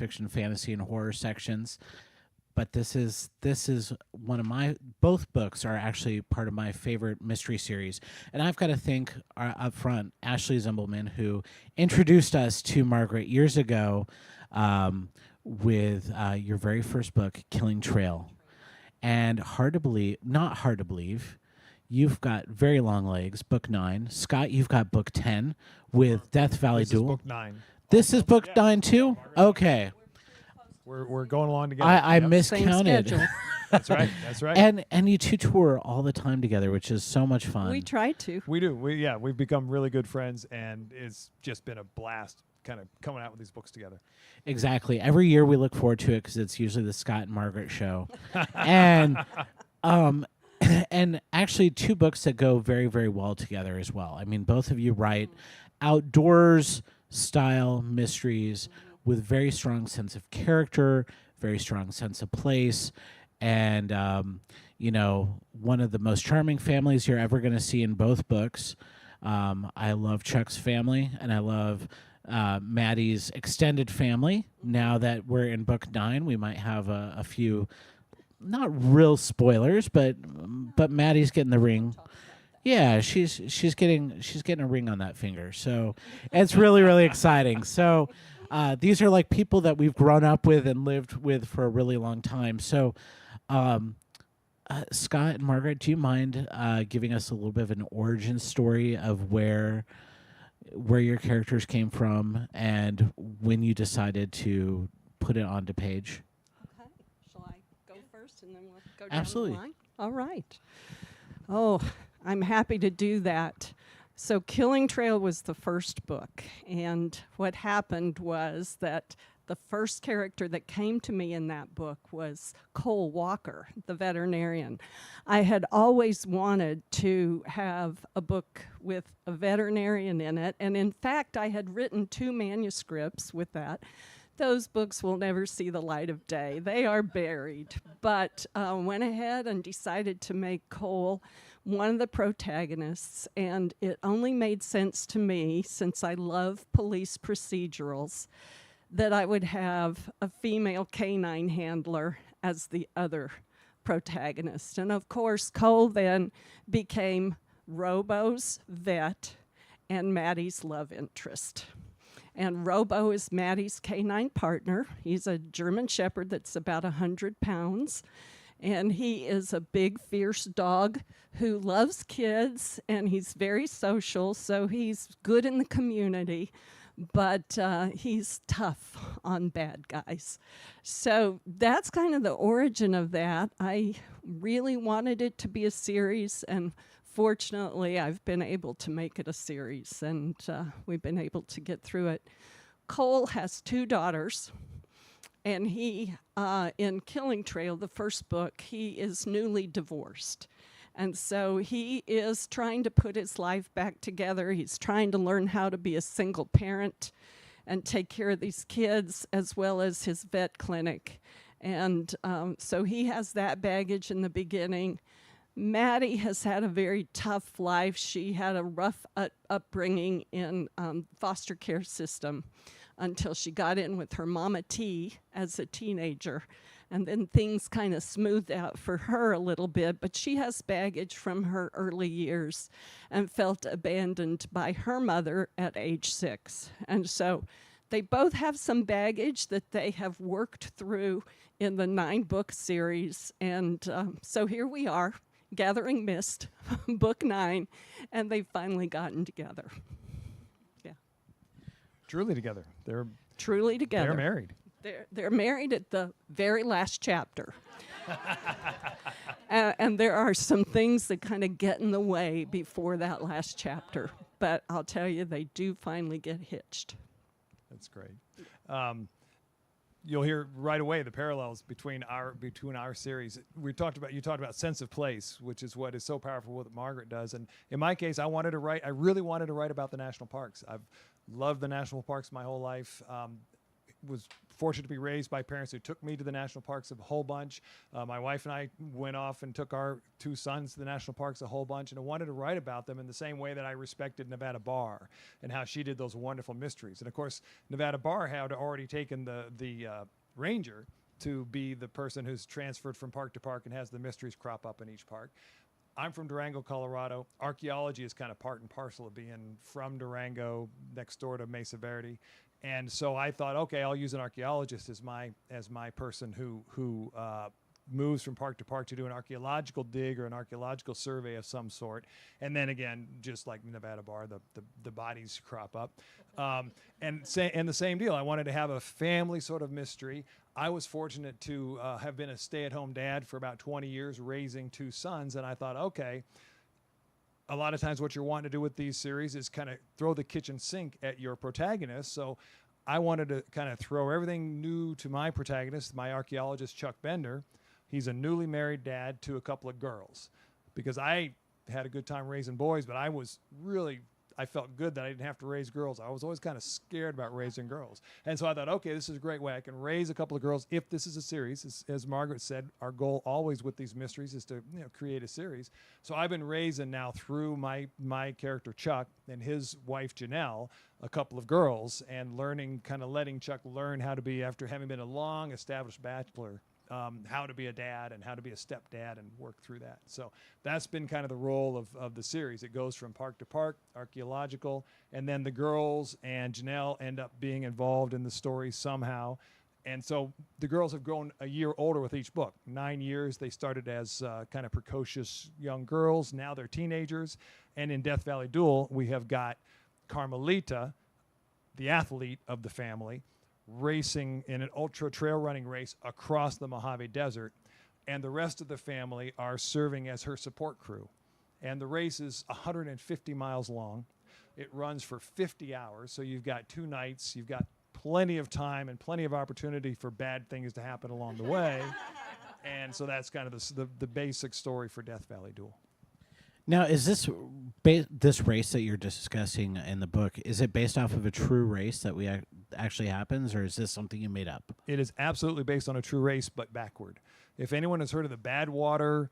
fiction, fantasy, and horror sections. But this is one of my, both books are actually part of my favorite mystery series, and I've got to thank up front Ashley Zimbelman, who introduced us to Margaret years ago with your very first book, Killing Trail. And not hard to believe, you've got very long legs, book 9. Scott, you've got book 10 with Death Valley This Duel. is book 9. This is book 9 too? Okay. We're going along together. I Yep. miscounted. That's right. That's right. And you two tour all the time together, which is so much fun. We try to. We do. We've become really good friends, and it's just been a blast kind of coming out with these books together. Exactly. Every year we look forward to it because it's usually the Scott and Margaret show. And and actually 2 books that go very, very well together as well. I mean, both of you write outdoors style mysteries with very strong sense of character, very strong sense of place, and one of the most charming families you're ever going to see in both books. I love Chuck's family, and I love Maddie's extended family. Now that we're in book 9, we might have a few, not real spoilers, but Maddie's getting the ring. Yeah, she's getting a ring on that finger. So it's really, really exciting. So these are like people that we've grown up with and lived with for a really long time. So Scott and Margaret, do you mind giving us a little bit of an origin story of where your characters came from and when you decided to put it onto page? Okay. Shall I go first and then we'll go down Absolutely. the line? All right. Oh, I'm happy to do that. So Killing Trail was the first book, and what happened was that the first character that came to me in that book was Cole Walker, the veterinarian. I had always wanted to have a book with a veterinarian in it, and in fact, I had written 2 manuscripts with that. Those books will never see the light of day. They are buried, but went ahead and decided to make Cole one of the protagonists, and it only made sense to me, since I love police procedurals, that I would have a female canine handler as the other protagonist. And of course, Cole then became Robo's vet and Maddie's love interest. And Robo is Maddie's canine partner. He's a German Shepherd that's about 100 pounds. And he is a big, fierce dog who loves kids, and he's very social, so he's good in the community, but he's tough on bad guys. So that's kind of the origin of that. I really wanted it to be a series, and fortunately, I've been able to make it a series, and we've been able to get through it. Cole has 2 daughters. And he, in Killing Trail, the first book, he is newly divorced. And so he is trying to put his life back together. He's trying to learn how to be a single parent and take care of these kids, as well as his vet clinic. And so he has that baggage in the beginning. Maddie has had a very tough life. She had a rough upbringing in foster care system until she got in with her Mama T as a teenager. And then things kind of smoothed out for her a little bit, but she has baggage from her early years and felt abandoned by her mother at age 6. And so they both have some baggage that they have worked through in the 9-book series. And so here we are, Gathering Mist, book 9, and they've finally gotten together. Truly together. They're truly together. They're married. They're married at the very last chapter. And there are some things that kind of get in the way before that last chapter. But I'll tell you, they do finally get hitched. That's great. You'll hear right away the parallels between our series. You talked about sense of place, which is what is so powerful what Margaret does. And in my case, I really wanted to write about the national parks. I've loved the national parks my whole life. was fortunate to be raised by parents who took me to the national parks a whole bunch. My wife and I went off and took our 2 sons to the national parks a whole bunch, and I wanted to write about them in the same way that I respected Nevada Barr and how she did those wonderful mysteries. And of course, Nevada Barr had already taken the ranger to be the person who's transferred from park to park and has the mysteries crop up in each park. I'm from Durango, Colorado. Archaeology is kind of part and parcel of being from Durango, next door to Mesa Verde. And so I thought, okay, I'll use an archaeologist as my person who moves from park to park to do an archaeological dig or an archaeological survey of some sort. And then again, just like Nevada Barr, the bodies crop up. And the same deal. I wanted to have a family sort of mystery. I was fortunate to have been a stay-at-home dad for about 20 years, raising 2 sons. And I thought, okay, a lot of times what you're wanting to do with these series is kind of throw the kitchen sink at your protagonist. So I wanted to kind of throw everything new to my protagonist, my archaeologist, Chuck Bender. He's a newly married dad to a couple of girls, because I had a good time raising boys, but I felt good that I didn't have to raise girls. I was always kind of scared about raising girls. And so I thought, okay, this is a great way. I can raise a couple of girls if this is a series. As Margaret said, our goal always with these mysteries is to create a series. So I've been raising now through my character Chuck and his wife Janelle a couple of girls, and letting Chuck learn how to be, after having been a long established bachelor, how to be a dad and how to be a stepdad and work through that. So that's been kind of the role of the series. It goes from park to park, archaeological, and then the girls and Janelle end up being involved in the story somehow. And so the girls have grown a year older with each book. 9 years. They started as kind of precocious young girls. Now they're teenagers. And in Death Valley Duel, we have got Carmelita, the athlete of the family, racing in an ultra trail running race across the Mojave Desert, and the rest of the family are serving as her support crew. And the race is 150 miles long. It runs for 50 hours, so you've got 2 nights, you've got plenty of time and plenty of opportunity for bad things to happen along the way. And so that's kind of the basic story for Death Valley Duel. Now, is this race that you're discussing in the book, is it based off of a true race that actually happens, or is this something you made up? It is absolutely based on a true race, but backward. If anyone has heard of the Badwater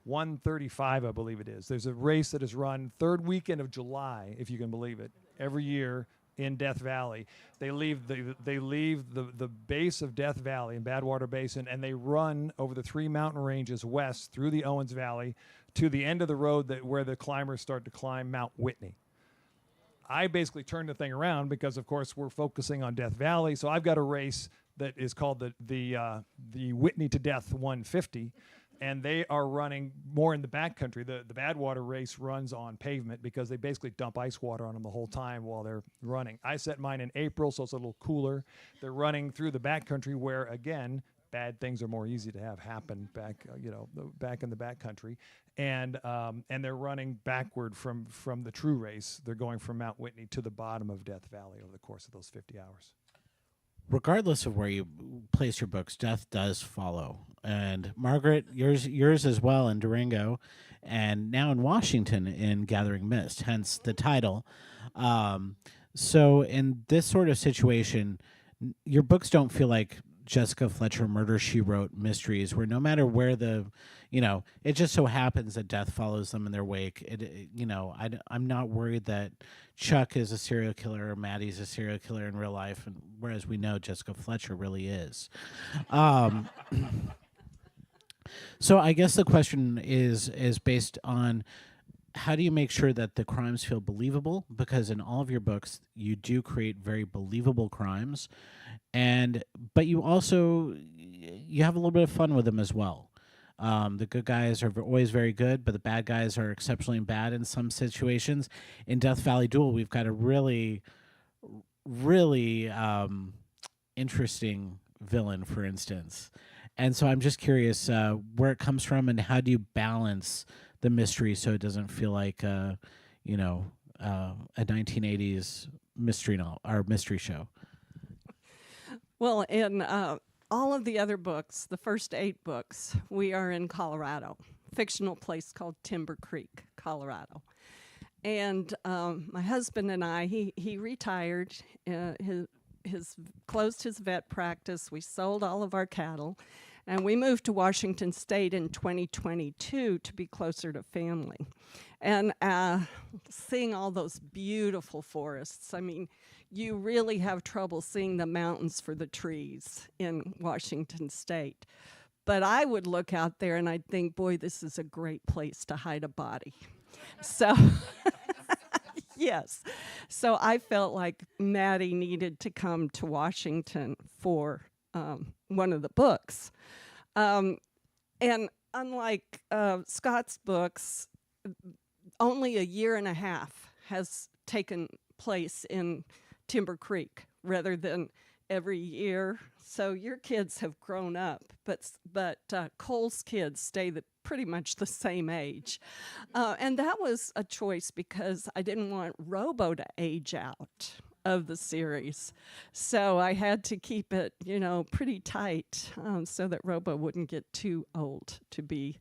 135, I believe it is, there's a race that is run 3rd weekend of July, if you can believe it, every year in Death Valley. They leave the base of Death Valley in Badwater Basin, and they run over the 3 mountain ranges west through the Owens Valley to the end of the road where the climbers start to climb Mount Whitney. I basically turned the thing around because, of course, we're focusing on Death Valley. So I've got a race that is called the Whitney to Death 150, and they are running more in the backcountry. The Badwater race runs on pavement because they basically dump ice water on them the whole time while they're running. I set mine in April, so it's a little cooler. They're running through the backcountry where, again, bad things are more easy to have happen back in the backcountry, and they're running backward from the true race. They're going from Mount Whitney to the bottom of Death Valley over the course of those 50 hours. Regardless of where you place your books, death does follow. And Margaret, yours as well in Durango, and now in Washington in Gathering Mist, hence the title. So in this sort of situation, your books don't feel like Jessica Fletcher Murder, She Wrote mysteries, where no matter where it just so happens that death follows them in their wake. I'm not worried that Chuck is a serial killer or Maddie's a serial killer in real life, and whereas we know Jessica Fletcher really is. So I guess the question is based on, how do you make sure that the crimes feel believable? Because in all of your books, you do create very believable crimes, but you also have a little bit of fun with them as well. The good guys are always very good, but the bad guys are exceptionally bad in some situations. In Death Valley Duel, we've got a really, really interesting villain, for instance. And so I'm just curious where it comes from, and how do you balance the mystery so it doesn't feel like a 1980s mystery novel or mystery show. Well, in all of the other books, the first 8 books, we are in Colorado, fictional place called Timber Creek, Colorado. And my husband and I, he retired. closed his vet practice. We sold all of our cattle, and we moved to Washington State in 2022 to be closer to family. And seeing all those beautiful forests, I mean, you really have trouble seeing the mountains for the trees in Washington State. But I would look out there and I'd think, boy, this is a great place to hide a body. So, yes. So I felt like Maddie needed to come to Washington for one of the books. And unlike Scott's books, only a year and a half has taken place in Timber Creek rather than every year. So your kids have grown up, but Cole's kids stay pretty much the same age. And that was a choice because I didn't want Robo to age out of the series. So I had to keep it, pretty tight so that Robo wouldn't get too old to be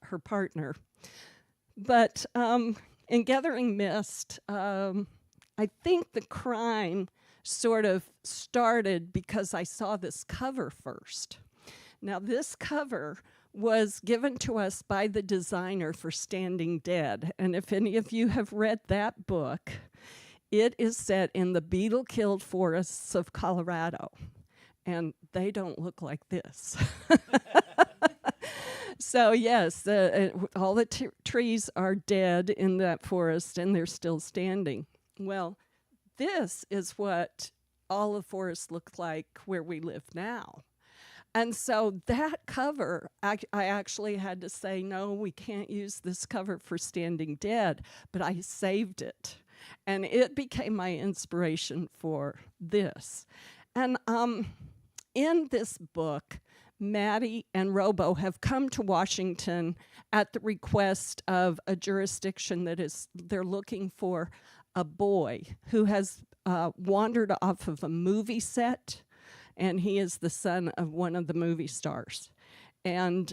her partner. But in Gathering Mist, I think the crime sort of started because I saw this cover first. Now, this cover was given to us by the designer for Standing Dead. And if any of you have read that book, it is set in the beetle-killed forests of Colorado. And they don't look like this. So, yes, all the trees are dead in that forest, and they're still standing. Well, this is what all the forests look like where we live now. And so that cover, I actually had to say, no, we can't use this cover for Standing Dead, but I saved it. And it became my inspiration for this. And in this book, Maddie and Robo have come to Washington at the request of a jurisdiction they're looking for a boy who has wandered off of a movie set, and he is the son of one of the movie stars. And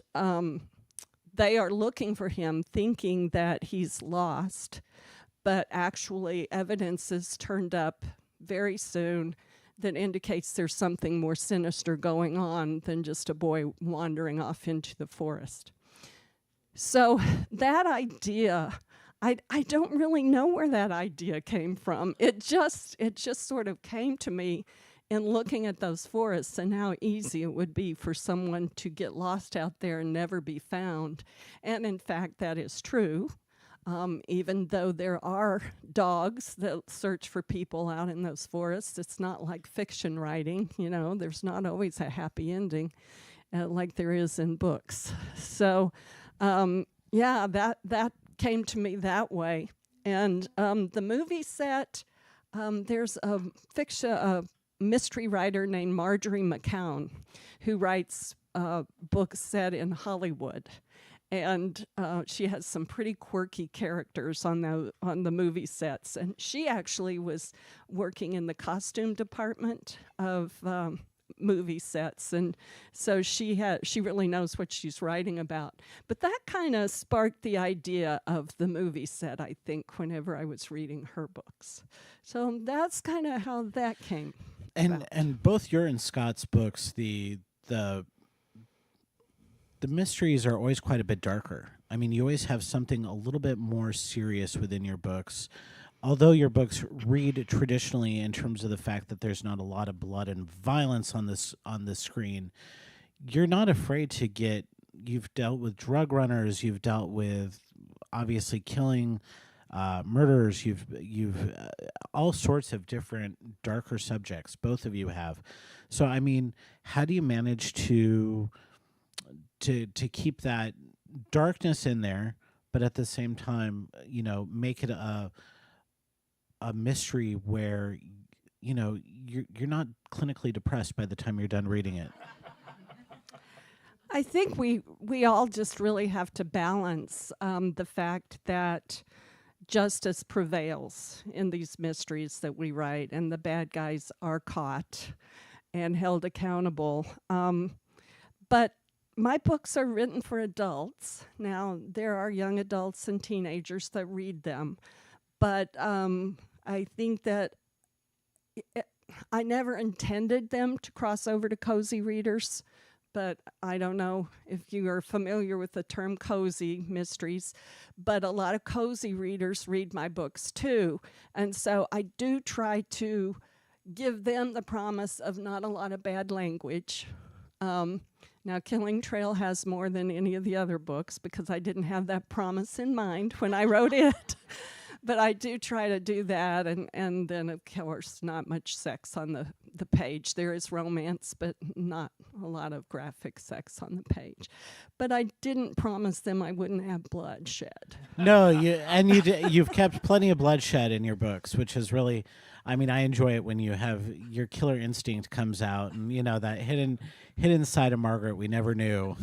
they are looking for him, thinking that he's lost, but actually evidence is turned up very soon that indicates there's something more sinister going on than just a boy wandering off into the forest. So that idea, I don't really know where that idea came from. It just sort of came to me in looking at those forests and how easy it would be for someone to get lost out there and never be found. And in fact, that is true. Even though there are dogs that search for people out in those forests, it's not like fiction writing, there's not always a happy ending like there is in books. So, that came to me that way. And the movie set, there's a mystery writer named Margaret Mizushima who writes books set in Hollywood. And she has some pretty quirky characters on the movie sets. And she actually was working in the costume department of movie sets. And so she really knows what she's writing about. But that kind of sparked the idea of the movie set, I think, whenever I was reading her books. So that's kind of how that came about. And both your and Scott's books, the mysteries are always quite a bit darker. I mean, you always have something a little bit more serious within your books. Although your books read traditionally in terms of the fact that there's not a lot of blood and violence on the screen, you're not afraid to get. You've dealt with drug runners. You've dealt with obviously killing, murders. You've all sorts of different darker subjects. Both of you have. So I mean, how do you manage to keep that darkness in there, but at the same time, make it a mystery where, you're not clinically depressed by the time you're done reading it? I think we all just really have to balance the fact that justice prevails in these mysteries that we write, and the bad guys are caught and held accountable. But my books are written for adults. Now, there are young adults and teenagers that read them, but I think that I never intended them to cross over to cozy readers, but I don't know if you are familiar with the term cozy mysteries, but a lot of cozy readers read my books too. And so I do try to give them the promise of not a lot of bad language. Now, Killing Trail has more than any of the other books because I didn't have that promise in mind when I wrote it. But I do try to do that, and then, of course, not much sex on the page. There is romance, but not a lot of graphic sex on the page. But I didn't promise them I wouldn't have bloodshed. No, you've kept plenty of bloodshed in your books, which is really, I mean, I enjoy it when you have your killer instinct comes out, and that hidden side of Margaret we never knew.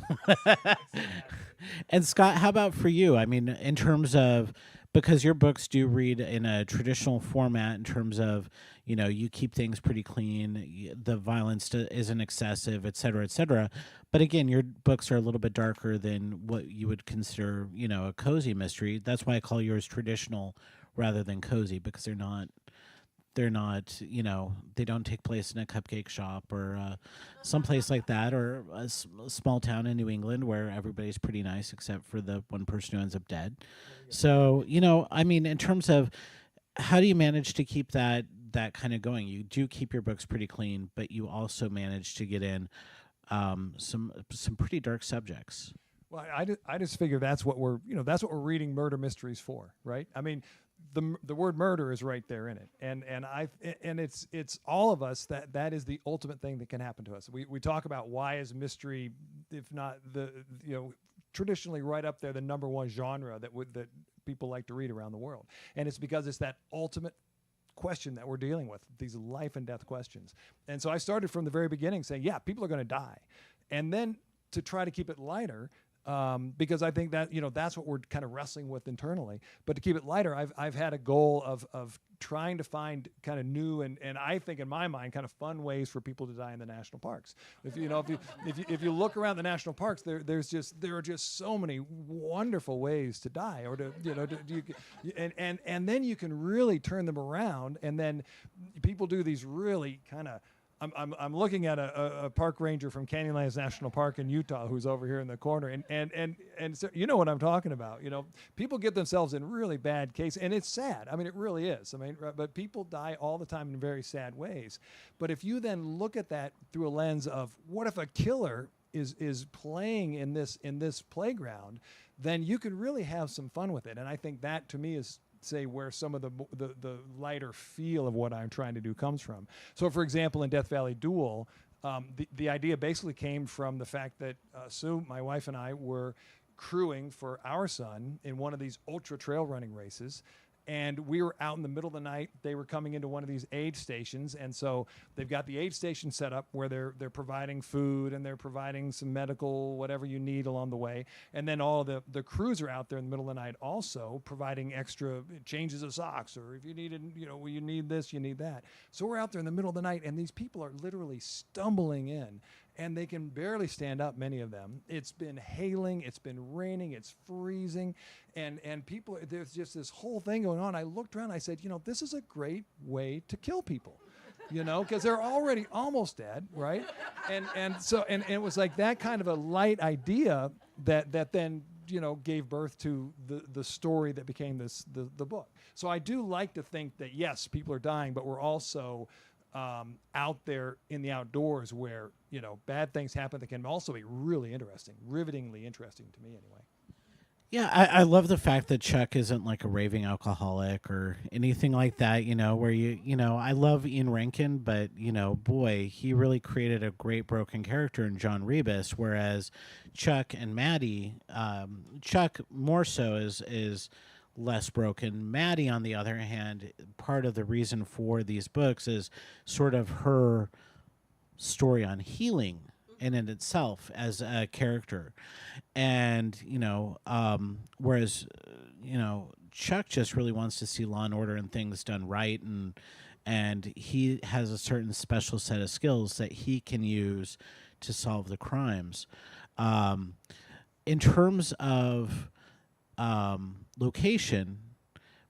And Scott, how about for you? I mean, in terms of, because your books do read in a traditional format in terms of, you keep things pretty clean, the violence isn't excessive, et cetera, et cetera. But again, your books are a little bit darker than what you would consider, a cozy mystery. That's why I call yours traditional rather than cozy, because they're not, they don't take place in a cupcake shop or someplace like that, or a small town in New England where everybody's pretty nice except for the one person who ends up dead. So, I mean, in terms of how do you manage to keep that kind of going? You do keep your books pretty clean, but you also manage to get in some pretty dark subjects. Well, I just figure that's what we're reading murder mysteries for, right? I mean, the word murder is right there in it, and it's all of us that is the ultimate thing that can happen to us. We talk about why is mystery, if not traditionally right up there, the number one genre that people like to read around the world, and it's because it's that ultimate question that we're dealing with, these life and death questions. And so I started from the very beginning saying, yeah, people are going to die, and then to try to keep it lighter. Because I think that that's what we're kind of wrestling with internally. But to keep it lighter, I've had a goal of trying to find kind of new and I think in my mind kind of fun ways for people to die in the national parks. If you look around the national parks, there are just so many wonderful ways to die, or and then you can really turn them around, and then people do these really kind of. I'm looking at a park ranger from Canyonlands National Park in Utah who's over here in the corner, and so you know what I'm talking about. People get themselves in really bad cases, and it's sad. I mean, it really is. I mean, but people die all the time in very sad ways. But if you then look at that through a lens of what if a killer is playing in this playground, then you can really have some fun with it. And I think that to me is where some of the lighter feel of what I'm trying to do comes from. So, for example, in Death Valley Duel, the idea basically came from the fact that Sue, my wife, and I were crewing for our son in one of these ultra trail running races. And we were out in the middle of the night. They were coming into one of these aid stations, and so they've got the aid station set up where they're providing food and they're providing some medical whatever you need along the way. And then all the crews are out there in the middle of the night also providing extra changes of socks, or if you needed, well, you need this, you need that. So we're out there in the middle of the night, and these people are literally stumbling in. And they can barely stand up, many of them. It's been hailing, it's been raining, it's freezing, and people, there's just this whole thing going on. I looked around, I said, this is a great way to kill people, because they're already almost dead, right? And so it was like that kind of a light idea that then gave birth to the story that became the book. So I do like to think that yes, people are dying, but we're also out there in the outdoors where, bad things happen that can also be really interesting, rivetingly interesting to me anyway. Yeah, I love the fact that Chuck isn't like a raving alcoholic or anything like that, where I love Ian Rankin, but, boy, he really created a great broken character in John Rebus, whereas Chuck and Maddie, Chuck more so is less broken. Maddie, on the other hand, part of the reason for these books is sort of her story on healing in itself as a character. And, whereas, Chuck just really wants to see law and order and things done right. And he has a certain special set of skills that he can use to solve the crimes. In terms of location,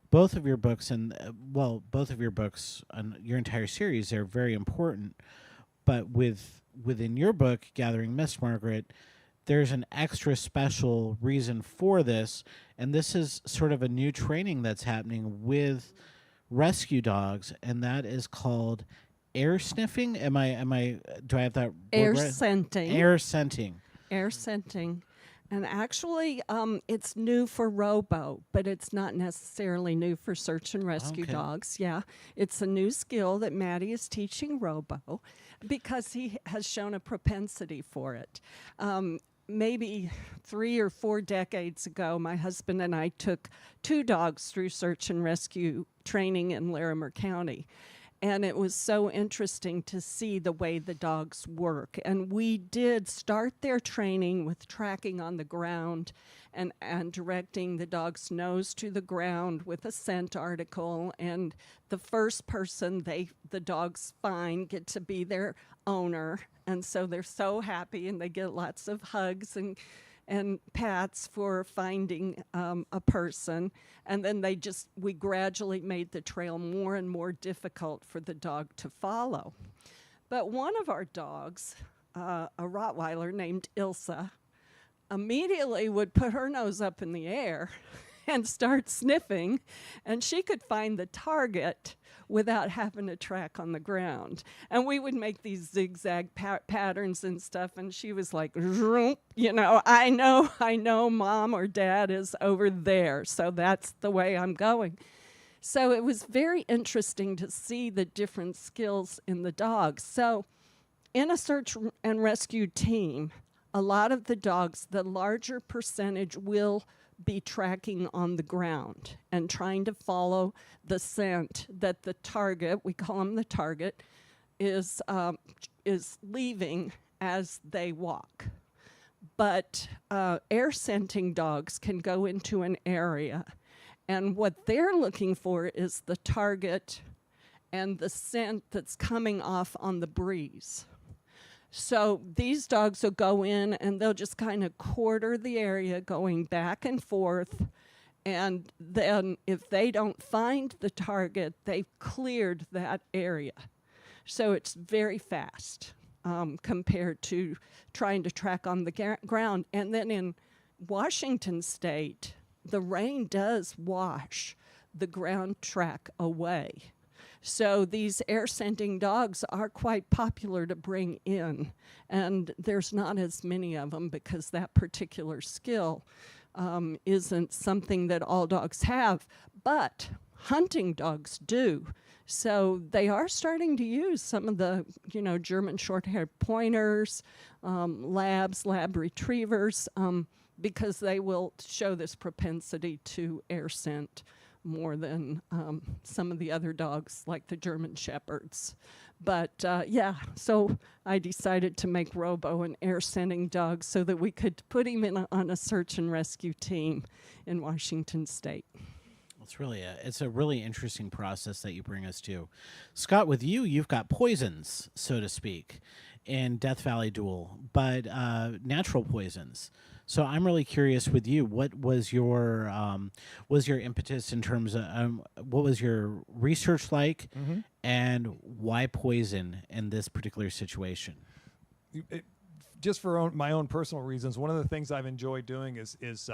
both of your books and both of your books and your entire series are very important. But within your book, Gathering Miss Margaret, there's an extra special reason for this, and this is sort of a new training that's happening with rescue dogs, and that is called air sniffing. Am I do I have that Air word right? scenting. Air scenting. Air scenting. And actually, it's new for Robo, but it's not necessarily new for search and rescue Okay. dogs. Yeah, it's a new skill that Maddie is teaching Robo because he has shown a propensity for it. Maybe 3 or 4 decades ago, my husband and I took 2 dogs through search and rescue training in Larimer County. And it was so interesting to see the way the dogs work. And we did start their training with tracking on the ground and directing the dog's nose to the ground with a scent article. And the first person the dogs find get to be their owner. And so they're so happy, and they get lots of hugs and pats for finding a person. And then we gradually made the trail more and more difficult for the dog to follow. But one of our dogs, a Rottweiler named Ilsa, immediately would put her nose up in the air and start sniffing, and she could find the target without having to track on the ground. And we would make these zigzag patterns and stuff, and she was like, I know mom or dad is over there, so that's the way I'm going. So it was very interesting to see the different skills in the dogs. So in a search and rescue team, a lot of the dogs, the larger percentage will be tracking on the ground and trying to follow the scent that the target, we call him the target, is leaving as they walk. But air scenting dogs can go into an area, and what they're looking for is the target and the scent that's coming off on the breeze. So these dogs will go in and they'll just kind of quarter the area going back and forth. And then if they don't find the target, they've cleared that area. So it's very fast compared to trying to track on the ground. And then in Washington State, the rain does wash the ground track away. So these air scenting dogs are quite popular to bring in, and there's not as many of them because that particular skill isn't something that all dogs have, but hunting dogs do. So they are starting to use some of the, German short-haired pointers, lab retrievers, because they will show this propensity to air scent more than some of the other dogs like the German Shepherds. But so I decided to make Robo an air scenting dog so that we could put him on a search and rescue team in Washington State. It's a really interesting process that you bring us to. Scott, with you've got poisons, so to speak, in Death Valley Duel, but natural poisons. So I'm really curious with you, what was your impetus in terms of what was your research like, and why poison in this particular situation? Just for my own personal reasons, one of the things I've enjoyed doing is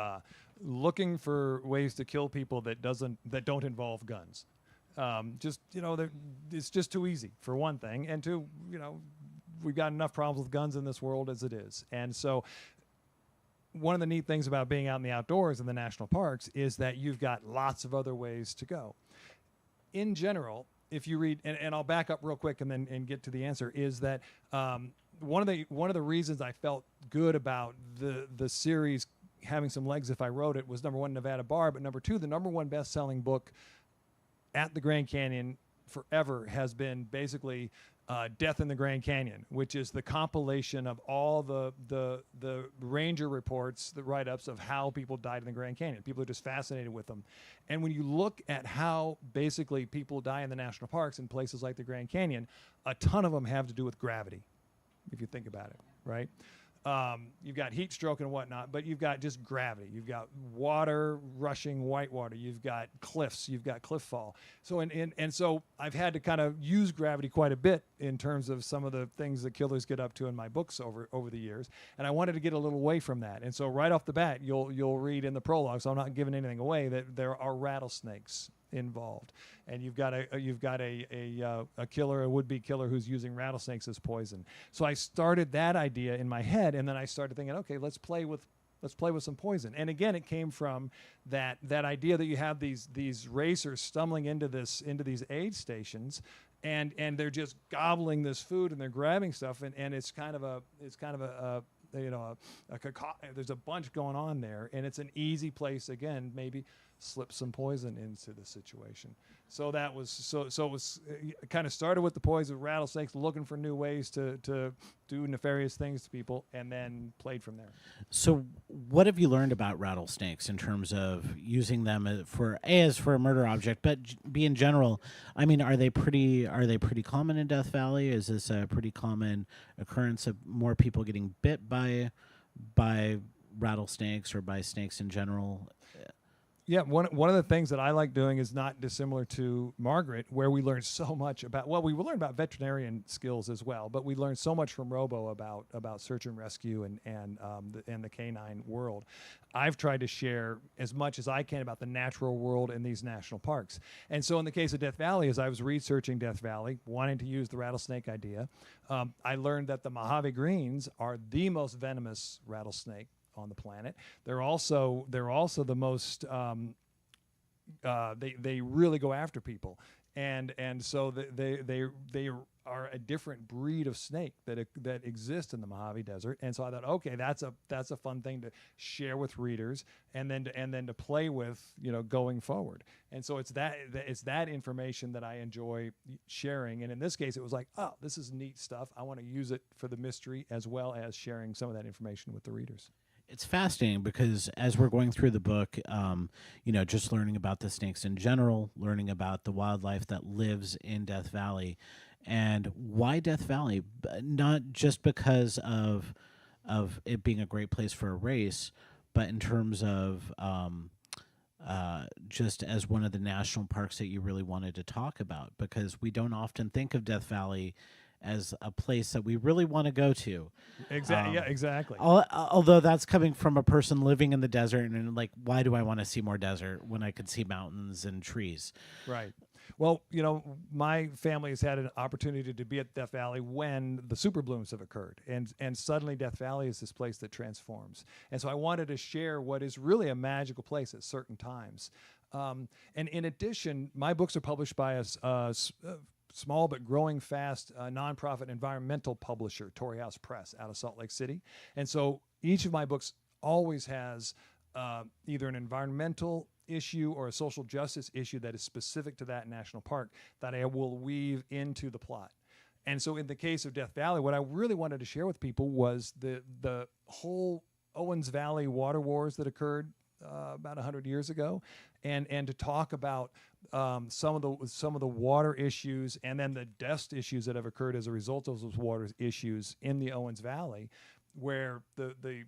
looking for ways to kill people that don't involve guns. It's just too easy, for one thing, and two, we've got enough problems with guns in this world as it is, and so. One of the neat things about being out in the outdoors in the national parks is that you've got lots of other ways to go. In general, if you read, and I'll back up real quick and get to the answer, is that one of the reasons I felt good about the series having some legs if I wrote it was, number one, Nevada Bar, but number two, the number one best-selling book at the Grand Canyon forever has been basically Death in the Grand Canyon, which is the compilation of all the ranger reports, the write-ups of how people died in the Grand Canyon. People are just fascinated with them. And when you look at how basically people die in the national parks in places like the Grand Canyon, a ton of them have to do with gravity, if you think about it, right? You've got heat stroke and whatnot, but you've got just gravity. You've got water rushing white water. You've got cliffs. You've got cliff fall. So and so I've had to kind of use gravity quite a bit in terms of some of the things that killers get up to in my books over the years. And I wanted to get a little away from that. And so right off the bat, you'll read in the prologue, so I'm not giving anything away, that there are rattlesnakes involved, and you've got a killer, a would-be killer, who's using rattlesnakes as poison. So I started that idea in my head, and then I started thinking, okay, let's play with some poison. And again, it came from that idea that you have these racers stumbling into these aid stations, and they're just gobbling this food and they're grabbing stuff, and it's kind of a there's a bunch going on there, and it's an easy place, again, maybe slip some poison into the situation. So that was so it was kind of started with the poison, rattlesnakes, looking for new ways to do nefarious things to people, and then played from there. So what have you learned about rattlesnakes in terms of using them for a murder object, but B, in general? I mean, are they pretty common in Death Valley? Is this a pretty common occurrence of more people getting bit by rattlesnakes or by snakes in general? Yeah, one of the things that I like doing is not dissimilar to Margaret, where we learned so much about, well, we learned about veterinarian skills as well, but we learned so much from Robo about search and rescue and the canine world. I've tried to share as much as I can about the natural world in these national parks. And so in the case of Death Valley, as I was researching Death Valley, wanting to use the rattlesnake idea, I learned that the Mojave Greens are the most venomous rattlesnake on the planet. They're also the most they really go after people, and so they are a different breed of snake that exists in the Mojave Desert. And so I thought, okay, that's a fun thing to share with readers, and then to play with, going forward. And so it's that information that I enjoy sharing. And in this case, it was like, oh, this is neat stuff. I want to use it for the mystery as well as sharing some of that information with the readers. It's fascinating because as we're going through the book, just learning about the snakes in general, learning about the wildlife that lives in Death Valley, and why Death Valley, not just because of it being a great place for a race, but in terms of just as one of the national parks that you really wanted to talk about, because we don't often think of Death Valley as a place that we really want to go to. Exactly. Yeah, exactly. Although that's coming from a person living in the desert, and like, why do I want to see more desert when I could see mountains and trees? Right. Well, my family has had an opportunity to be at Death Valley when the super blooms have occurred, and suddenly Death Valley is this place that transforms. And so I wanted to share what is really a magical place at certain times. And in addition, my books are published by a small but growing fast nonprofit environmental publisher, Torrey House Press, out of Salt Lake City. And so each of my books always has either an environmental issue or a social justice issue that is specific to that national park that I will weave into the plot. And so in the case of Death Valley, what I really wanted to share with people was the whole Owens Valley water wars that occurred about 100 years ago, and to talk about some of the water issues and then the dust issues that have occurred as a result of those water issues in the Owens Valley, where the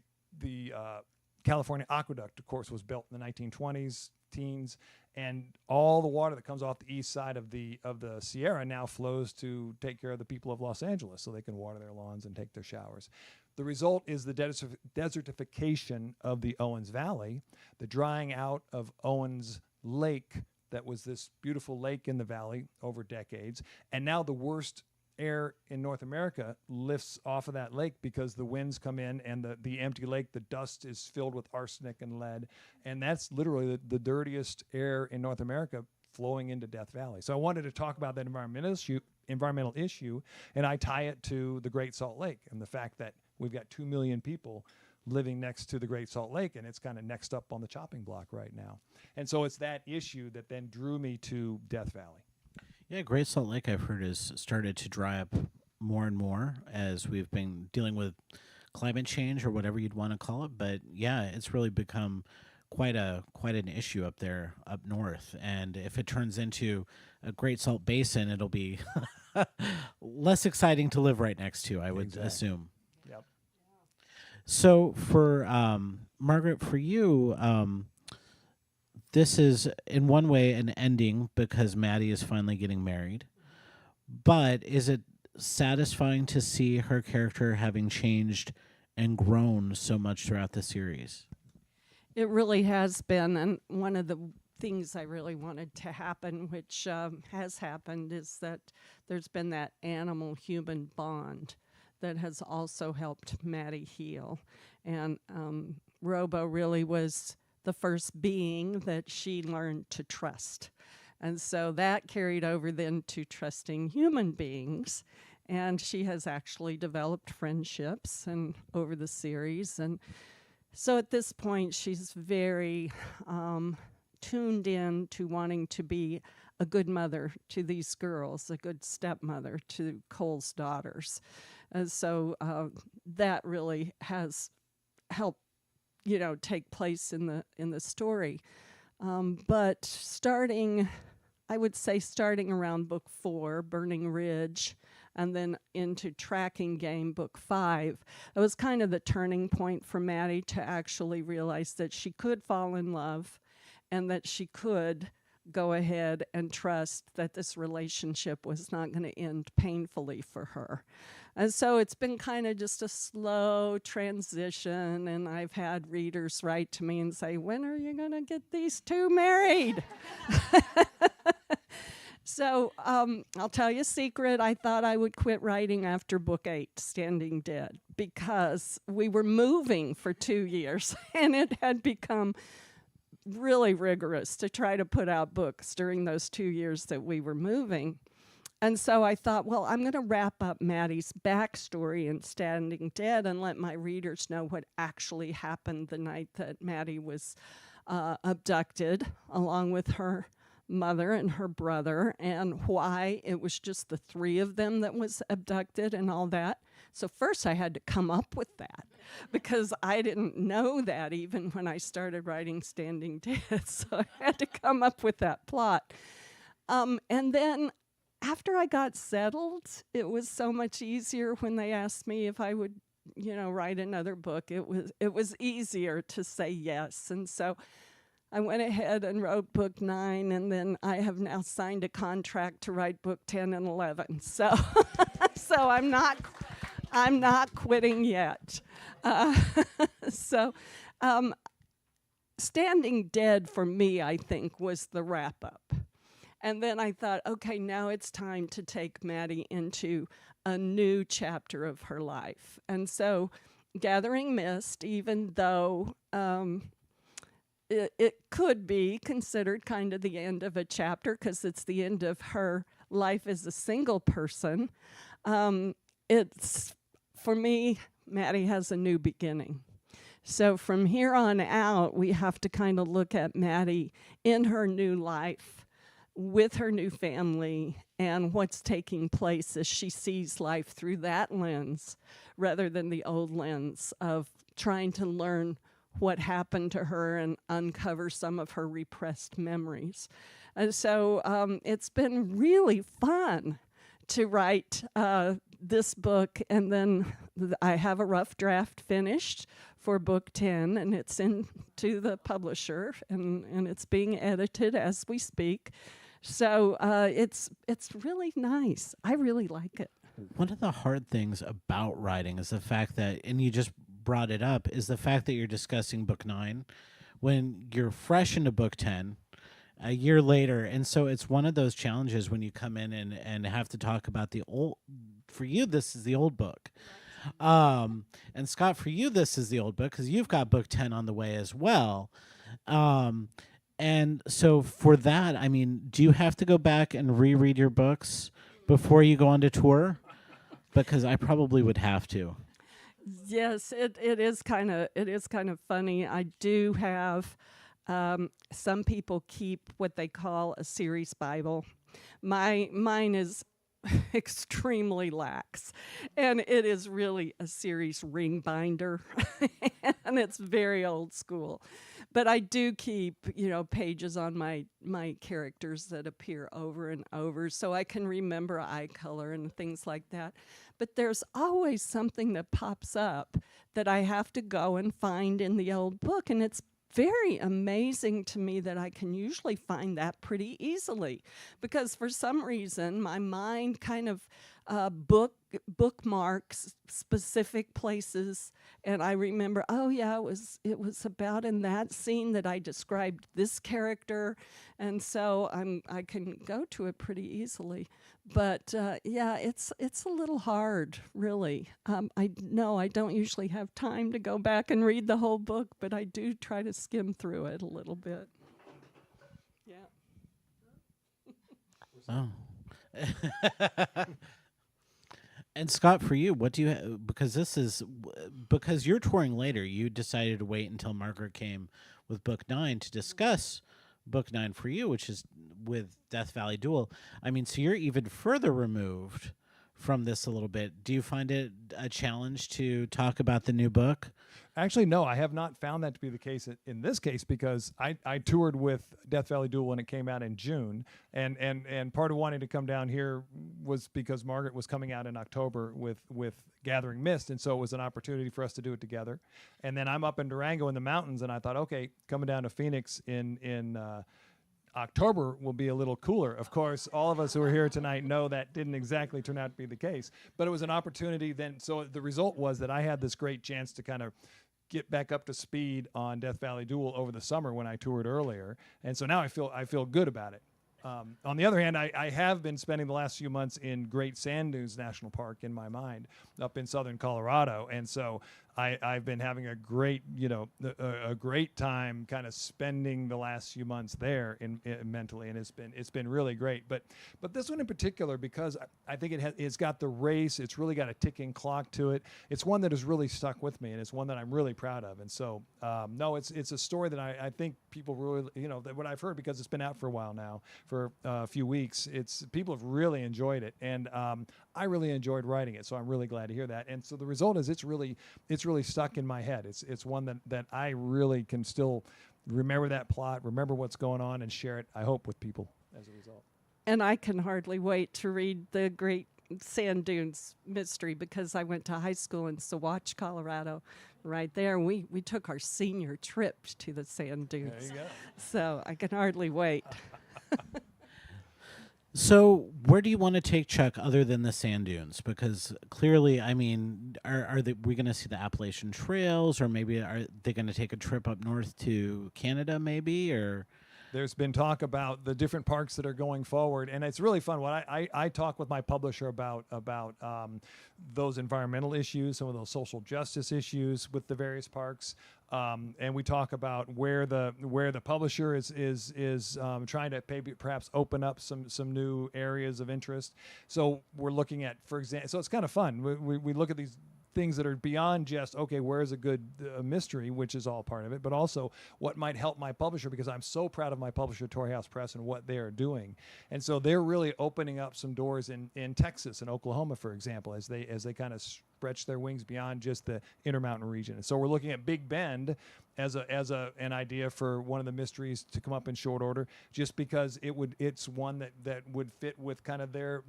California aqueduct, of course, was built in the 1920s, teens, and all the water that comes off the east side of the Sierra now flows to take care of the people of Los Angeles so they can water their lawns and take their showers. The result is the desertification of the Owens Valley, the drying out of Owens Lake, that was this beautiful lake in the valley over decades, and now the worst air in North America lifts off of that lake because the winds come in, and the empty lake, the dust is filled with arsenic and lead, and that's literally the dirtiest air in North America flowing into Death Valley. So I wanted to talk about that environmental issue, and I tie it to the Great Salt Lake and the fact that we've got 2 million people living next to the Great Salt Lake, and it's kind of next up on the chopping block right now. And so it's that issue that then drew me to Death Valley. Yeah, Great Salt Lake, I've heard, has started to dry up more and more as we've been dealing with climate change or whatever you'd want to call it. But yeah, it's really become quite an issue up there, up north. And if it turns into a Great Salt Basin, it'll be less exciting to live right next to, I would assume. Yep. So for Margaret, for you, this is in one way an ending because Maddie is finally getting married. But is it satisfying to see her character having changed and grown so much throughout the series? It really has been, and one of the things I really wanted to happen, which has happened, is that there's been that animal-human bond that has also helped Maddie heal. And Robo really was the first being that she learned to trust. And so that carried over then to trusting human beings. And she has actually developed friendships and over the series. And so at this point, she's very tuned in to wanting to be a good mother to these girls, a good stepmother to Cole's daughters. And so that really has helped, take place in the story. But I would say starting around book 4, Burning Ridge, and then into Tracking Game, book 5. It was kind of the turning point for Maddie to actually realize that she could fall in love and that she could go ahead and trust that this relationship was not going to end painfully for her. And so it's been kind of just a slow transition, and I've had readers write to me and say, when are you going to get these two married? So I'll tell you a secret. I thought I would quit writing after book 8, Standing Dead, because we were moving for 2 years, and it had become really rigorous to try to put out books during those 2 years that we were moving. And so I thought, well, I'm going to wrap up Maddie's backstory in Standing Dead and let my readers know what actually happened the night that Maddie was abducted, along with her mother and her brother, and why it was just the 3 of them that was abducted and all that. So first I had to come up with that because I didn't know that even when I started writing Standing Dead. So I had to come up with that plot. And then after I got settled, it was so much easier when they asked me if I would, write another book. It was easier to say yes. And so I went ahead and wrote book 9, and then I have now signed a contract to write book 10 and 11. So, so I'm not quitting yet. Standing Dead for me, I think, was the wrap up. And then I thought, okay, now it's time to take Maddie into a new chapter of her life. And so Gathering Mist, even though it could be considered kind of the end of a chapter because it's the end of her life as a single person, it's, for me, Maddie has a new beginning. So from here on out, we have to kind of look at Maddie in her new life with her new family and what's taking place as she sees life through that lens rather than the old lens of trying to learn what happened to her and uncover some of her repressed memories. And so it's been really fun to write this book, and then I have a rough draft finished for book 10, and it's into the publisher, and it's being edited as we speak. So it's really nice. I really like it. One of the hard things about writing is the fact that, and you just brought it up, is the fact that you're discussing book 9 when you're fresh into book 10 a year later. And so it's one of those challenges when you come in and have to talk about the old, for you, this is the old book. And Scott, for you, this is the old book because you've got book 10 on the way as well. And so for that, I mean, do you have to go back and reread your books before you go on to tour? Because I probably would have to. Yes, it is kind of funny. I do have some people keep what they call a series Bible. Mine is extremely lax, and it is really a series ring binder, and it's very old school. but I do keep, pages on my characters that appear over and over, so I can remember eye color and things like that. But there's always something that pops up that I have to go and find in the old book, and it's very amazing to me that I can usually find that pretty easily, because for some reason my mind kind of bookmarks specific places, and I remember, oh yeah, it was about in that scene that I described this character, and so I can go to it pretty easily. But yeah, it's a little hard, really. I know I don't usually have time to go back and read the whole book, but I do try to skim through it a little bit. Yeah. Oh. And Scott, for you, what do you because you're touring later, you decided to wait until Margaret came with book 9 to discuss book 9 for you, which is with Death Valley Duel. I mean, so you're even further removed from this a little bit. Do you find it a challenge to talk about the new book? Actually, no, I have not found that to be the case in this case, because I toured with Death Valley Duel when it came out in June, and part of wanting to come down here was because Margaret was coming out in October with Gathering Mist, and so it was an opportunity for us to do it together. And then I'm up in Durango in the mountains, and I thought, okay, coming down to Phoenix in October will be a little cooler. Of course, all of us who are here tonight know that didn't exactly turn out to be the case, but it was an opportunity then. So the result was that I had this great chance to kind of get back up to speed on Death Valley Duel over the summer when I toured earlier, and so now I feel good about it. On the other hand, I have been spending the last few months in Great Sand Dunes National Park in my mind, up in southern Colorado, and so I've been having a great, a great time kind of spending the last few months there in mentally, and it's been really great. But this one in particular, because I think it's got the race, it's really got a ticking clock to it. It's one that has really stuck with me, and it's one that I'm really proud of. And so, no, it's a story that I think people really, that what I've heard, because it's been out for a while now, for a few weeks, people have really enjoyed it, and I really enjoyed writing it. So I'm really glad to hear that. And so the result is it's really stuck in my head. It's one that I really can still remember that plot, remember what's going on, and share it, I hope, with people as a result. And I can hardly wait to read the Great Sand Dunes mystery, because I went to high school in Saguache, Colorado, right there. We took our senior trip to the sand dunes. There you go. So I can hardly wait. So, where do you want to take Chuck other than the sand dunes? Because clearly, I mean, are we going to see the Appalachian Trails, or maybe are they going to take a trip up north to Canada, maybe, or? There's been talk about the different parks that are going forward, and it's really fun. What I talk with my publisher about those environmental issues, some of those social justice issues with the various parks, and we talk about where the publisher is trying to perhaps open up some new areas of interest. So we're looking at, for example, so it's kind of fun. We look at these things that are beyond just, okay, where's a good mystery, which is all part of it, but also what might help my publisher, because I'm so proud of my publisher, Torrey House Press, and what they are doing. And so they're really opening up some doors in Texas and Oklahoma, for example, as they kind of stretch their wings beyond just the Intermountain region. And so we're looking at Big Bend as an idea for one of the mysteries to come up in short order, just because it's one that would fit with kind of their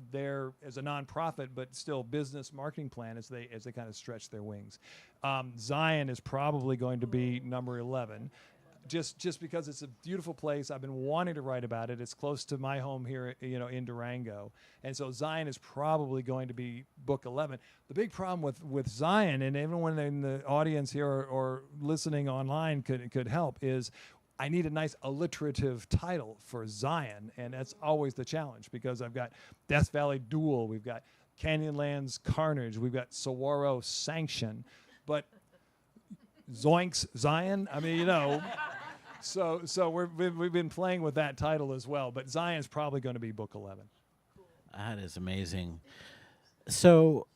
as a nonprofit but still business marketing plan as they kind of stretch their wings. Zion is probably going to be number 11. Just because it's a beautiful place. I've been wanting to write about it. It's close to my home here, in Durango. And so Zion is probably going to be book 11. The big problem with Zion, and everyone in the audience here or listening online could help, is I need a nice alliterative title for Zion, and that's always the challenge, because I've got Death Valley Duel, we've got Canyonlands Carnage, we've got Saguaro Sanction, but Zoinks Zion, I mean, So we've been playing with that title as well, but Zion's probably going to be book 11. That is amazing. So,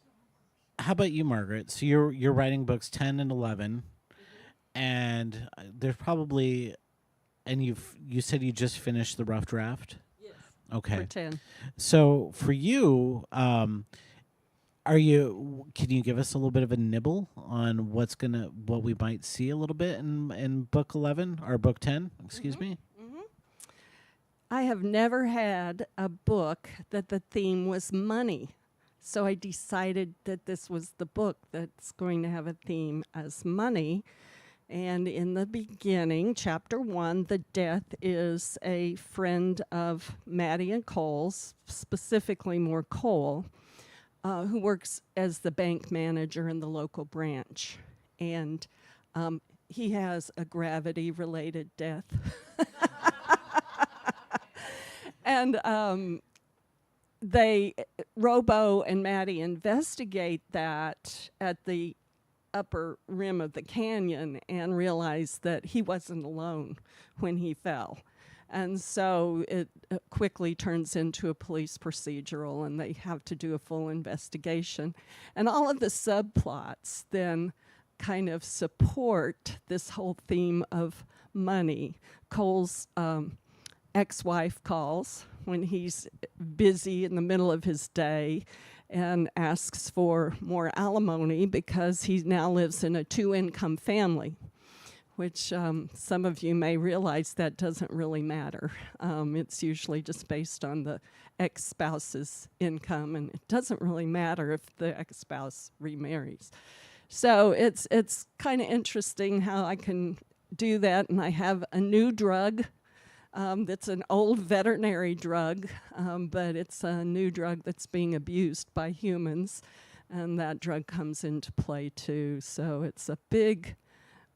how about you, Margaret? So you're writing books 10 and 11, and there's probably, and you said you just finished the rough draft. Yes. Okay. For 10. So for you, are Can you give us a little bit of a nibble on what we might see a little bit in book 11 or book 10? Excuse me. I have never had a book that the theme was money. So I decided that this was the book that's going to have a theme as money. And in the beginning, chapter 1, the death is a friend of Maddie and Cole's, specifically more Cole, who works as the bank manager in the local branch. And he has a gravity-related death. And Robo and Maddie investigate that at the upper rim of the canyon and realize that he wasn't alone when he fell. And so it quickly turns into a police procedural, and they have to do a full investigation. And all of the subplots then kind of support this whole theme of money. Cole's ex-wife calls when he's busy in the middle of his day and asks for more alimony because he now lives in a 2-income family, which some of you may realize that doesn't really matter. It's usually just based on the ex-spouse's income, and it doesn't really matter if the ex-spouse remarries. So it's kind of interesting how I can do that, and I have a new drug that's an old veterinary drug, but it's a new drug that's being abused by humans, and that drug comes into play too. So it's a big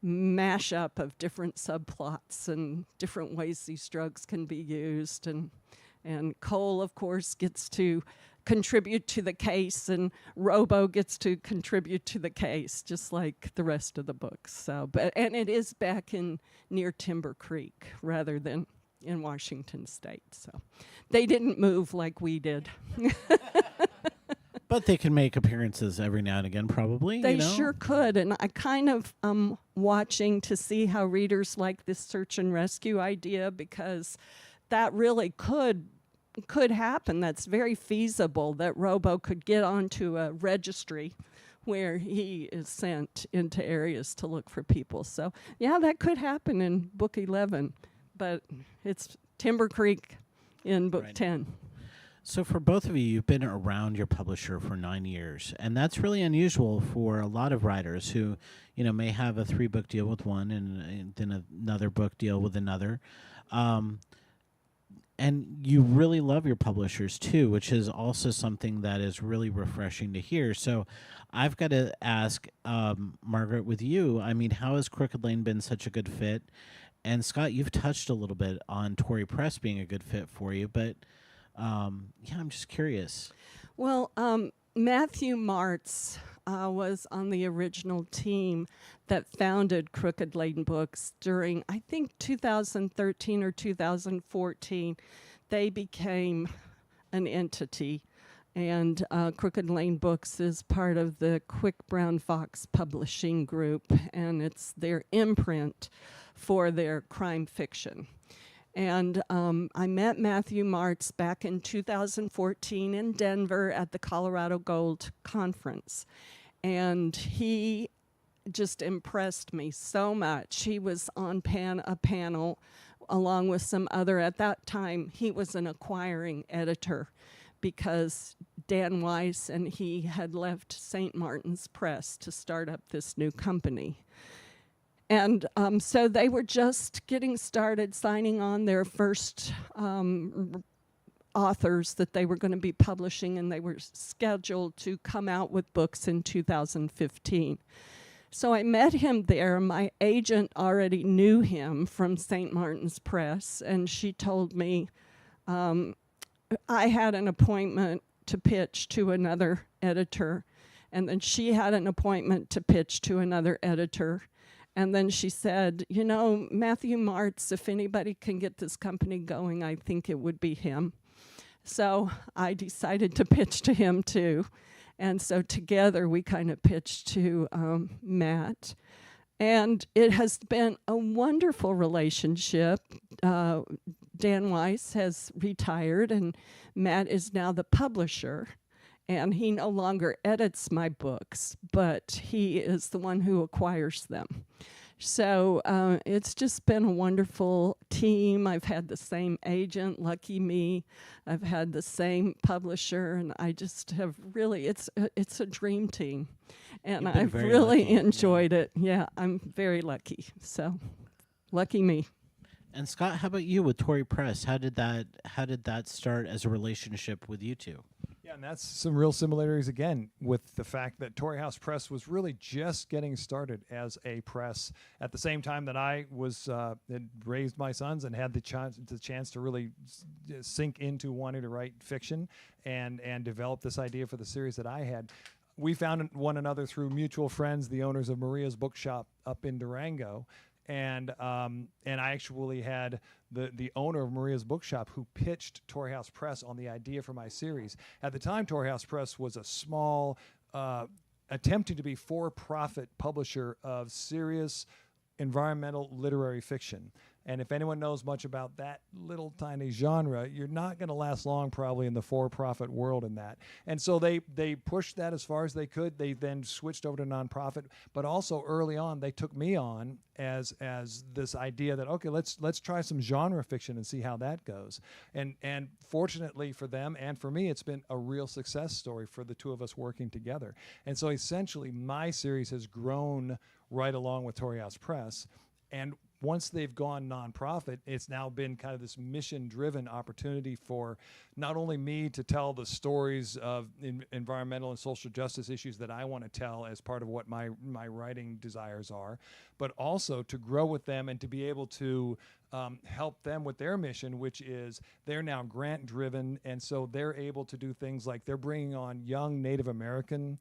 mashup of different subplots and different ways these drugs can be used. And Cole, of course, gets to contribute to the case, and Robo gets to contribute to the case, just like the rest of the books. So, and it is back in near Timber Creek rather than in Washington State. So they didn't move like we did. But they can make appearances every now and again, probably. They sure could. And I kind of watching to see how readers like this search and rescue idea, because that really could happen. That's very feasible, that Robo could get onto a registry where he is sent into areas to look for people. So yeah, that could happen in book 11. But it's Timber Creek in book 10. So for both of you, you've been around your publisher for 9 years, and that's really unusual for a lot of writers who, may have a 3-book deal with one and then another book deal with another. And you really love your publishers too, which is also something that is really refreshing to hear. So I've got to ask, Margaret, with you, how has Crooked Lane been such a good fit? And Scott, you've touched a little bit on Tory Press being a good fit for you, but I'm just curious. Well, Matthew Martz was on the original team that founded Crooked Lane Books during, I think, 2013 or 2014. They became an entity, and Crooked Lane Books is part of the Quick Brown Fox Publishing Group, and it's their imprint for their crime fiction. And I met Matthew Martz back in 2014 in Denver at the Colorado Gold Conference. And he just impressed me so much. He was on a panel along with some other, at that time, he was an acquiring editor because Dan Weiss and he had left St. Martin's Press to start up this new company. And so they were just getting started, signing on their first authors that they were going to be publishing, and they were scheduled to come out with books in 2015. So I met him there. My agent already knew him from St. Martin's Press, and she told me I had an appointment to pitch to another editor, and then she had an appointment to pitch to another editor. And then she said, Matthew Martz, if anybody can get this company going, I think it would be him. So I decided to pitch to him too. And so together we kind of pitched to Matt. And it has been a wonderful relationship. Dan Weiss has retired, and Matt is now the publisher. and he no longer edits my books, but he is the one who acquires them. So it's just been a wonderful team. I've had the same agent, lucky me. I've had the same publisher, and I just have really, it's a dream team. And You've been I've very really lucky, yeah. enjoyed it. Yeah, I'm very lucky. So lucky me. And Scott, how about you with Tory Press? How did that start as a relationship with you two? Yeah, and that's some real similarities again with the fact that Torrey House Press was really just getting started as a press at the same time that I was had raised my sons and had the chance to really sink into wanting to write fiction and develop this idea for the series that I had. We found one another through mutual friends, the owners of Maria's Bookshop up in Durango. And I actually had the owner of Maria's Bookshop who pitched Torrey House Press on the idea for my series. At the time, Torrey House Press was a small, attempting to be for-profit publisher of serious environmental literary fiction. And if anyone knows much about that little tiny genre, you're not going to last long probably in the for-profit world in that. And so they pushed that as far as they could. They then switched over to nonprofit, but also early on they took me on as this idea that, okay, let's try some genre fiction and see how that goes. And fortunately for them and for me, it's been a real success story for the two of us working together. And so essentially my series has grown right along with Torrey House Press. And once they've gone nonprofit, it's now been kind of this mission-driven opportunity for not only me to tell the stories of environmental and social justice issues that I want to tell as part of what my writing desires are, but also to grow with them and to be able to help them with their mission, which is they're now grant-driven, and so they're able to do things like they're bringing on young Native American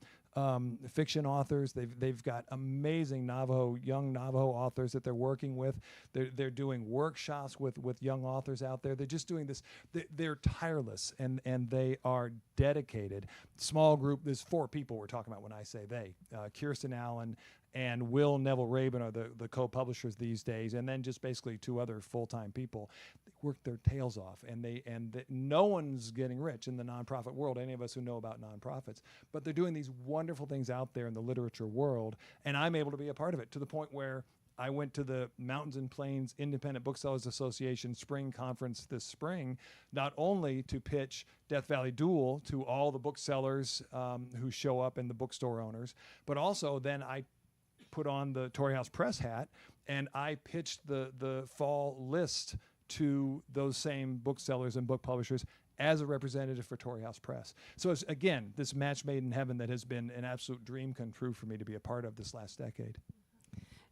fiction authors. They've got amazing young Navajo authors that they're working with. They're doing workshops with young authors out there. They're just doing this. They're tireless and they are dedicated. Small group. There's 4 people we're talking about when I say they. Kirsten Allen and Will Neville Rabin are the co-publishers these days, and then just basically 2 other full-time people. They work their tails off, and no one's getting rich in the nonprofit world, any of us who know about nonprofits, but they're doing these wonderful things out there in the literature world, and I'm able to be a part of it to the point where I went to the Mountains and Plains Independent Booksellers Association spring conference this spring, not only to pitch Death Valley Duel to all the booksellers who show up and the bookstore owners, but also then I put on the Torrey House Press hat, and I pitched the fall list to those same booksellers and book publishers as a representative for Torrey House Press. So it's, again, this match made in heaven that has been an absolute dream come true for me to be a part of this last decade.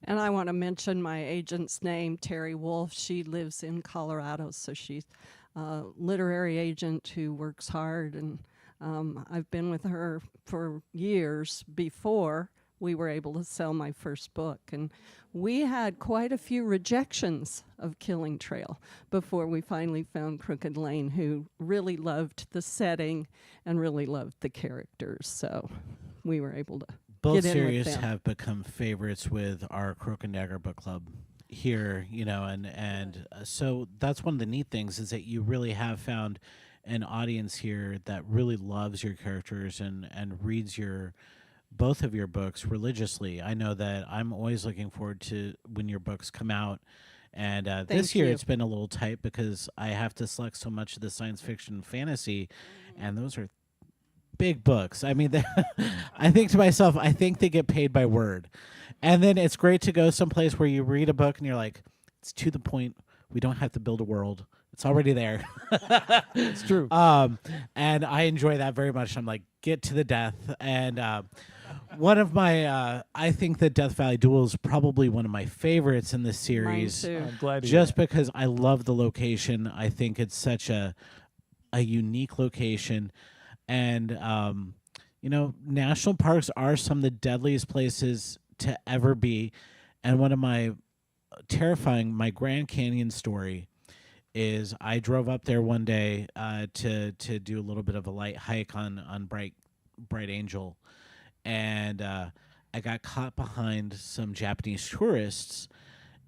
And I want to mention my agent's name, Terry Wolf. She lives in Colorado, so she's a literary agent who works hard, and I've been with her for years before we were able to sell my first book. And we had quite a few rejections of Killing Trail before we finally found Crooked Lane, who really loved the setting and really loved the characters. So we were able to Both get in with series them. have become favorites with our Crook and Dagger book club here, and so that's one of the neat things is that you really have found an audience here that really loves your characters and reads both of your books religiously. I know that I'm always looking forward to when your books come out. And this year you. it's been a little tight because I have to select so much of the science fiction and fantasy, and those are big books. I mean, I think to myself, I think they get paid by word. And then it's great to go someplace where you read a book and you're like, it's to the point. We don't have to build a world. It's already there. It's true. And I enjoy that very much. I'm like, get to the death. And one of my, I think that Death Valley Duel is probably one of my favorites in this series. Mine too. I'm glad to hear Just that. because I love the location. I think it's such a unique location. And, national parks are some of the deadliest places to ever be. And one of my my Grand Canyon story is I drove up there one day to do a little bit of a light hike on Bright Angel, and I got caught behind some Japanese tourists,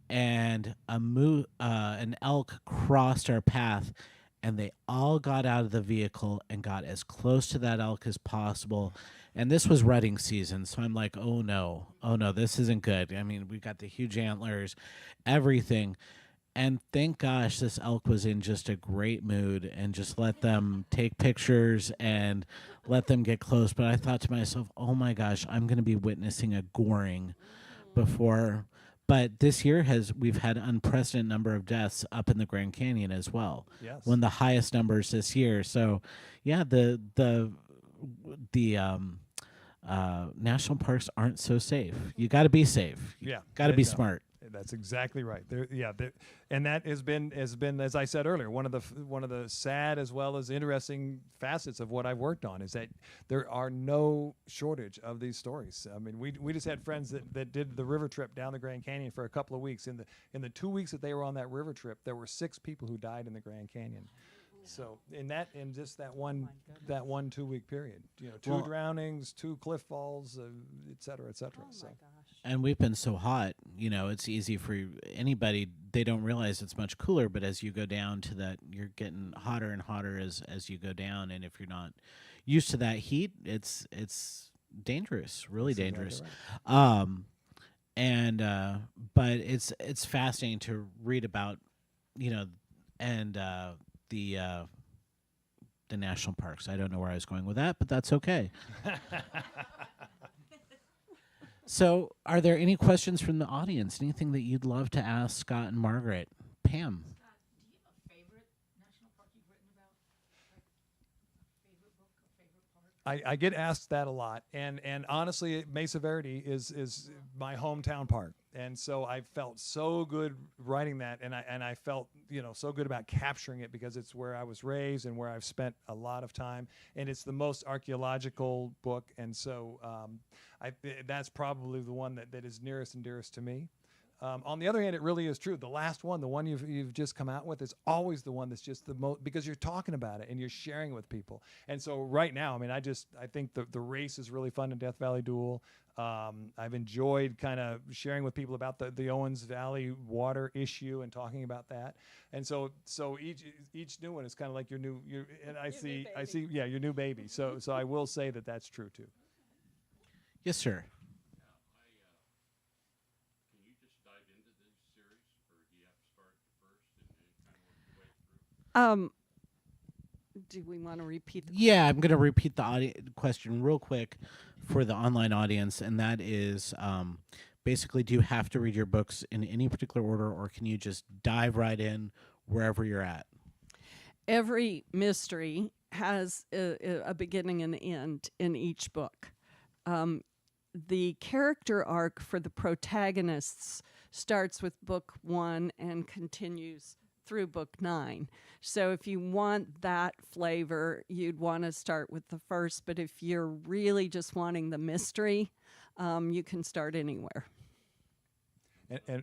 and an elk crossed our path and they all got out of the vehicle and got as close to that elk as possible. And this was rutting season, so I'm like, oh no, this isn't good. I mean, we got the huge antlers, everything. And thank gosh this elk was in just a great mood and just let them take pictures and let them get close. But I thought to myself, oh my gosh, I'm going to be witnessing a goring before. But this year we've had unprecedented number of deaths up in the Grand Canyon as well. Yes. One of the highest numbers this year. So yeah, the national parks aren't so safe. You got to be safe. You Yeah, got to be no. smart. That's exactly right. And that has been, as I said earlier, one of the sad as well as interesting facets of what I've worked on is that there are no shortage of these stories. I mean, we just had friends that did the river trip down the Grand Canyon for a couple of weeks. In the 2 weeks that they were on that river trip, there were 6 people who died in the Grand Canyon. So in just that one 2 week period, 2 drownings, 2 cliff falls, et cetera, et cetera. So. And we've been so hot, it's easy for anybody. They don't realize it's much cooler, but as you go down to that, you're getting hotter and hotter as you go down. And if you're not used to that heat, it's dangerous, really That's dangerous. Exactly right. But it's fascinating to read about, and the national parks. I don't know where I was going with that, but that's okay. So, are there any questions from the audience? Anything that you'd love to ask Scott and Margaret? Pam? Do you have a favorite national park you've written about? Like a favorite book, a favorite park? I get asked that a lot, and honestly, Mesa Verde is my hometown park, and so I felt so good writing that, and I felt so good about capturing it because it's where I was raised and where I've spent a lot of time, and it's the most archaeological book, and so that's probably the one that is nearest and dearest to me. On the other hand, it really is true. The last one, the one you've just come out with, is always the one that's just the most, because you're talking about it and you're sharing it with people. And so right now, I mean, I think the race is really fun in Death Valley Duel. I've enjoyed kind of sharing with people about the Owens Valley water issue and talking about that. And so each new one is kind of like your new baby. So I will say that that's true too. Yes, sir. Do we want to repeat the Yeah, I'm going to repeat the question real quick for the online audience, and that is basically, do you have to read your books in any particular order, or can you just dive right in wherever you're at? Every mystery has a beginning and end in each book. The character arc for the protagonists starts with book 1 and continues through book 9. So if you want that flavor, you'd want to start with the first. But if you're really just wanting the mystery, you can start anywhere. And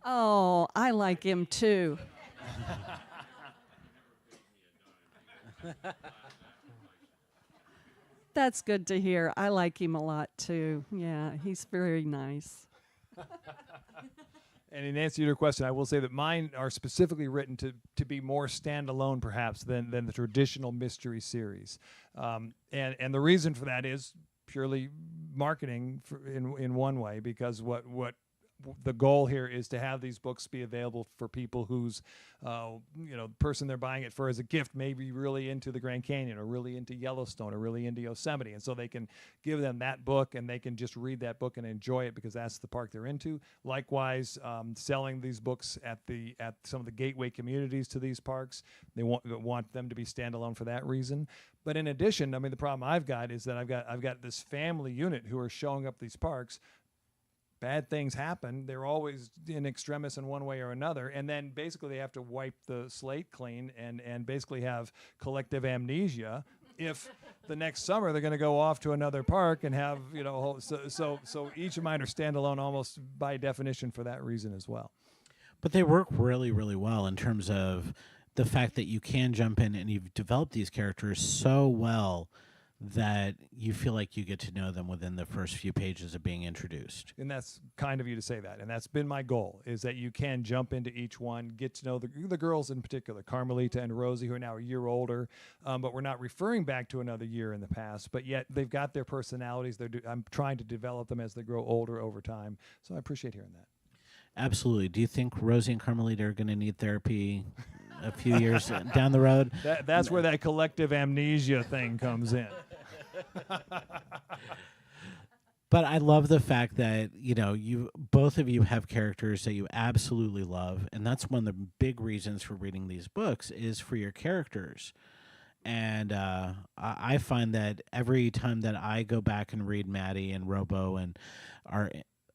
Oh, I like him too. That's good to hear. I like him a lot too. Yeah, he's very nice. And in answer to your question, I will say that mine are specifically written to be more standalone, perhaps, than the traditional mystery series. And the reason for that is purely marketing in one way, because what the goal here is to have these books be available for people whose, the person they're buying it for as a gift may be really into the Grand Canyon or really into Yellowstone or really into Yosemite. And so they can give them that book and they can just read that book and enjoy it because that's the park they're into. Likewise, selling these books at some of the gateway communities to these parks. They want them to be standalone for that reason. But in addition, I mean, the problem I've got is that I've got this family unit who are showing up these parks. Bad things happen. They're always in extremis in one way or another. And then basically they have to wipe the slate clean and basically have collective amnesia if the next summer they're going to go off to another park and have, so each of mine are standalone almost by definition for that reason as well. But they work really, really well in terms of the fact that you can jump in and you've developed these characters so well that you feel like you get to know them within the first few pages of being introduced. And that's kind of you to say that. And that's been my goal, is that you can jump into each one, get to know the girls in particular, Carmelita and Rosie, who are now a year older, but we're not referring back to another year in the past, but yet they've got their personalities. I'm trying to develop them as they grow older over time. So I appreciate hearing that. Absolutely. Do you think Rosie and Carmelita are going to need therapy a few years down the road? That's where that collective amnesia thing comes in. But I love the fact that, you both of you have characters that you absolutely love, and that's one of the big reasons for reading these books is for your characters. And I find that every time that I go back and read Maddie and Robo and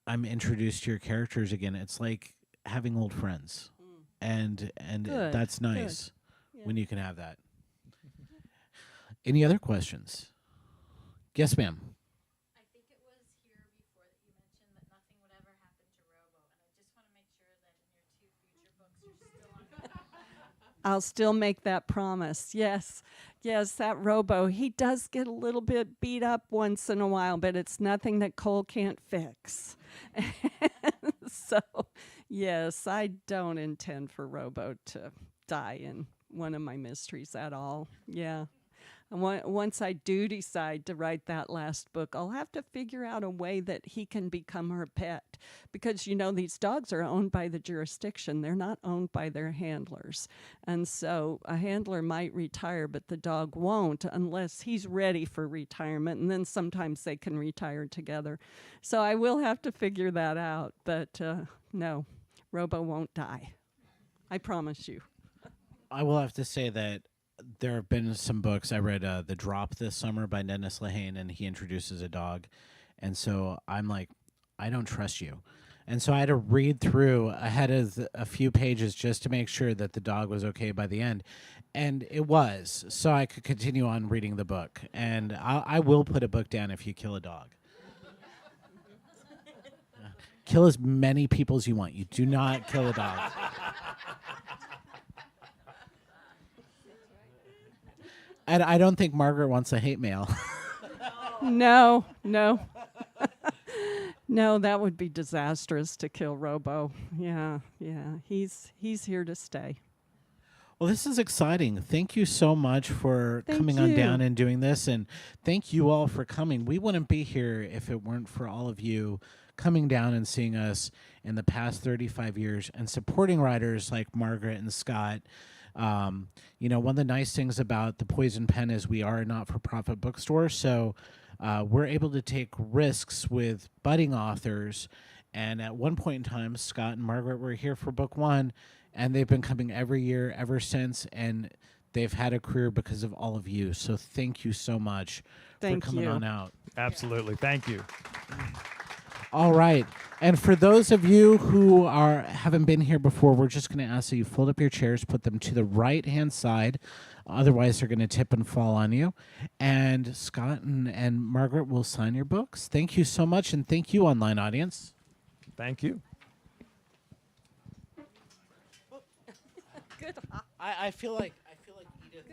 I'm introduced to your characters again, it's like having old friends. And Good, that's nice Yeah. when you can have that. Any other questions? Yes, ma'am. I think it was here before that you mentioned that nothing would ever happen to Robo, and I just want to make sure that in your 2 future books you're still on. I'll still make that promise. Yes. Yes, that Robo, he does get a little bit beat up once in a while, but it's nothing that Cole can't fix. So, yes, I don't intend for Robo to die in one of my mysteries at all. Yeah. And once I do decide to write that last book, I'll have to figure out a way that he can become her pet. Because, these dogs are owned by the jurisdiction. They're not owned by their handlers. And so a handler might retire, but the dog won't unless he's ready for retirement. And then sometimes they can retire together. So I will have to figure that out. But no, Robo won't die. I promise you. I will have to say that there have been some books. I read The Drop this summer by Dennis Lehane, and he introduces a dog. And so I'm like, I don't trust you. And so I had to read through ahead of a few pages just to make sure that the dog was okay by the end. And it was, so I could continue on reading the book. And I will put a book down if you kill a dog. Kill as many people as you want. You do not kill a dog. And I don't think Margaret wants a hate mail. No. No, that would be disastrous to kill Robo. Yeah. He's here to stay. Well, this is exciting. Thank you so much for Thank coming on you. down and doing this. And thank you all for coming. We wouldn't be here if it weren't for all of you coming down and seeing us in the past 35 years and supporting writers like Margaret and Scott. One of the nice things about the Poison Pen is we are a not-for-profit bookstore, so we're able to take risks with budding authors. And at one point in time, Scott and Margaret were here for book 1, and they've been coming every year ever since, and they've had a career because of all of you. So thank you so much Thank for coming you. on out. Absolutely. Thank you. All right. And for those of you who haven't been here before, we're just going to ask that you fold up your chairs, put them to the right-hand side. Otherwise, they're going to tip and fall on you. And Scott and Margaret will sign your books. Thank you so much, and thank you, online audience. Thank you. Good. I feel like Edith.